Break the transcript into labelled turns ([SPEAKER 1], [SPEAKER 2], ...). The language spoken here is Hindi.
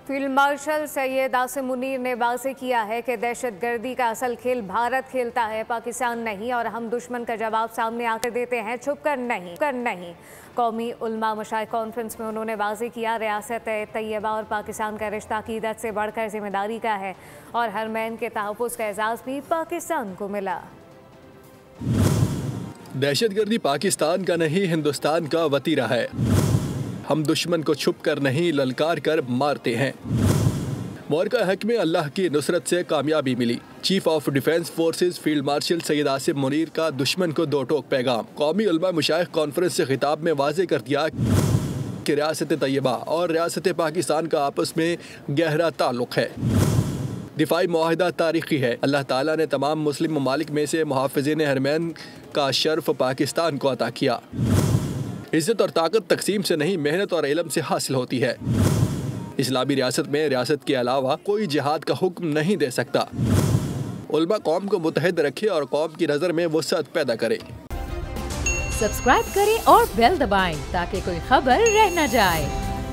[SPEAKER 1] फील्ड मार्शल सैयद आसिम मुनीर ने वाज़ेह किया है कि दहशतगर्दी का असल खेल भारत खेलता है, पाकिस्तान नहीं, और हम दुश्मन का जवाब सामने आकर देते हैं, छुप कर नहीं। कौमी उलमा मशाइख कॉन्फ्रेंस में उन्होंने वाज़ेह किया, रियासत तैयबा और पाकिस्तान का रिश्ता अकीदत से बढ़कर जिम्मेदारी का है और हरमैन के तहफ़्फ़ुज़ का एजाज़ भी पाकिस्तान को मिला।
[SPEAKER 2] दहशतगर्दी पाकिस्तान का नहीं, हिंदुस्तान का वतीरा है। हम दुश्मन को छुप कर नहीं, ललकार कर मारते हैं। मौरका हक में अल्लाह की नुसरत से कामयाबी मिली। Chief of defence forces field marshal Syed Asim Munir का दुश्मन को दो टोक पैगाम। कौमी उलमा मशाइख कॉन्फ्रेंस से खिताब में वाज़ेह कर दिया कि रियासत तैयबा और रियासत पाकिस्तान का आपस में गहरा ताल्लुक़ है। दिफाई मुआहदा तारीख़ी है। अल्लाह ताला ने तमाम मुस्लिम ममालिक में से मुहाफ़िज़ीन हरमैन का शर्फ पाकिस्तान को अता किया। इज़्ज़त और ताकत तकसीम से नहीं, मेहनत और इल्म से हासिल होती है। इस्लामी रियासत में रियासत के अलावा कोई जिहाद का हुक्म नहीं दे सकता। उलमा कौम को मुत्तहिद रखे और कौम की नज़र में वुसअत पैदा करे।
[SPEAKER 3] सब्सक्राइब करें और बेल दबाएं ताकि कोई खबर रह न जाए।